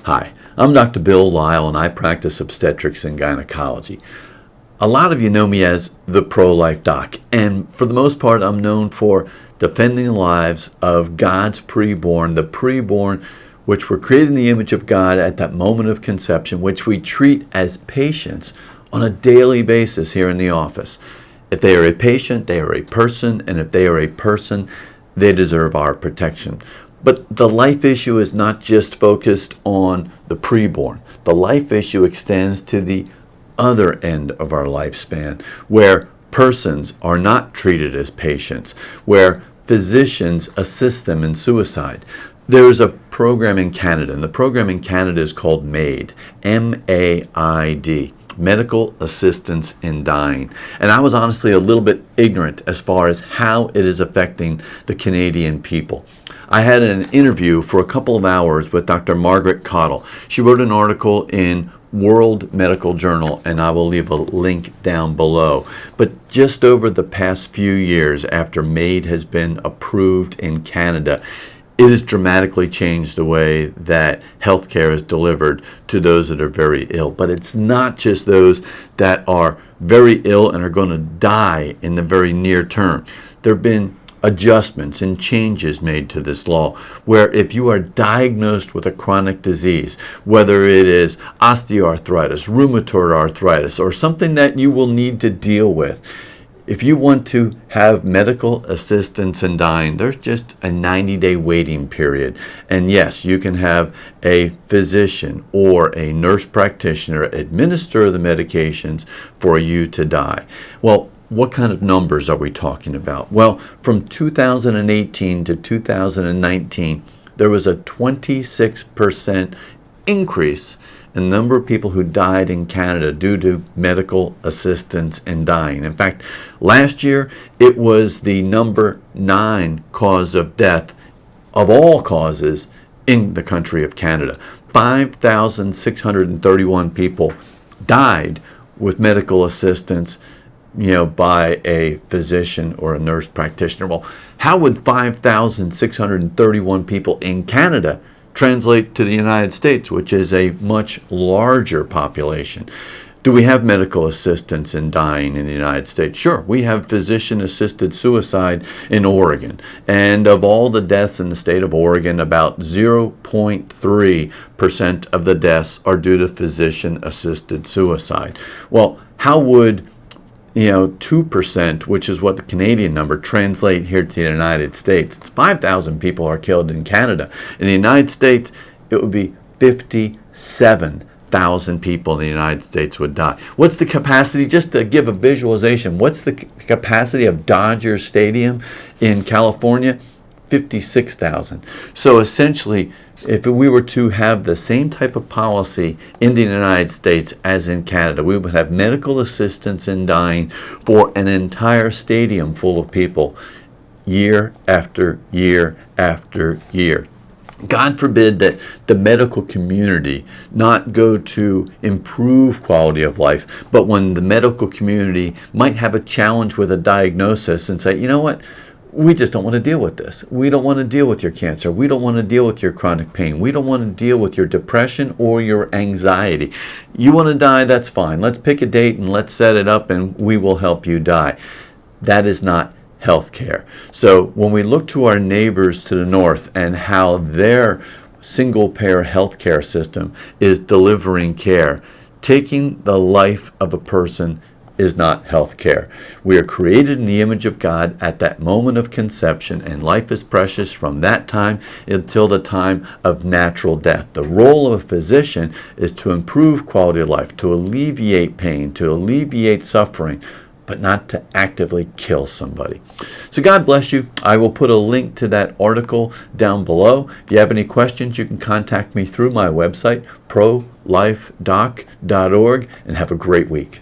Hi, I'm Dr. Bill Lyle and I practice obstetrics and gynecology. A lot of you know me as the pro-life doc, and for the most part I'm known for defending the lives of God's preborn, the preborn which were created in the image of God at that moment of conception, which we treat as patients on a daily basis here in the office. If they are a patient, they are a person, and if they are a person, they deserve our protection. But the life issue is not just focused on the preborn. The life issue extends to the other end of our lifespan, where persons are not treated as patients, where physicians assist them in suicide. There is a program in Canada, and the program in Canada is called MAiD, M-A-I-D. Medical Assistance in Dying. And I was honestly a little bit ignorant as far as how it is affecting the Canadian people. I had an interview for a couple of hours with Dr. Margaret Cottle. She wrote an article in World Medical Journal, and I will leave a link down below. But just over the past few years after MAiD has been approved in Canada, it has dramatically changed the way that healthcare is delivered to those that are very ill. But it's not just those that are very ill and are going to die in the very near term. There have been adjustments and changes made to this law where if you are diagnosed with a chronic disease, whether it is osteoarthritis, rheumatoid arthritis, or something that you will need to deal with, if you want to have medical assistance in dying, there's just a 90-day waiting period. And yes, you can have a physician or a nurse practitioner administer the medications for you to die. Well, what kind of numbers are we talking about? Well, from 2018 to 2019, there was a 26% increase in the number of people who died in Canada due to medical assistance in dying. In fact, last year it was the number 9 cause of death of all causes in the country of Canada. 5,631 people died with medical assistance, by a physician or a nurse practitioner. Well, how would 5,631 people in Canada translate to the United States, which is a much larger population? Do we have medical assistance in dying in the United States? Sure, we have physician-assisted suicide in Oregon. And of all the deaths in the state of Oregon, about 0.3% of the deaths are due to physician-assisted suicide. Well, how would 2%, which is what the Canadian number, translate here to the United States? It's 5,000 people are killed in Canada. In the United States, it would be 57,000 people in the United States would die. What's the capacity? Just to give a visualization, what's the capacity of Dodger Stadium in California? 56,000. So essentially, if we were to have the same type of policy in the United States as in Canada, we would have medical assistance in dying for an entire stadium full of people year after year after year. God forbid that the medical community not go to improve quality of life, but when the medical community might have a challenge with a diagnosis and say, you know what? We just don't want to deal with this. We don't want to deal with your cancer. We don't want to deal with your chronic pain. We don't want to deal with your depression or your anxiety. You want to die, that's fine. Let's pick a date and let's set it up and we will help you die. That is not healthcare. So when we look to our neighbors to the north and how their single-payer healthcare system is delivering care, taking the life of a person is not health care. We are created in the image of God at that moment of conception, and life is precious from that time until the time of natural death. The role of a physician is to improve quality of life, to alleviate pain, to alleviate suffering, but not to actively kill somebody. So God bless you. I will put a link to that article down below. If you have any questions, you can contact me through my website, prolifedoc.org, and have a great week.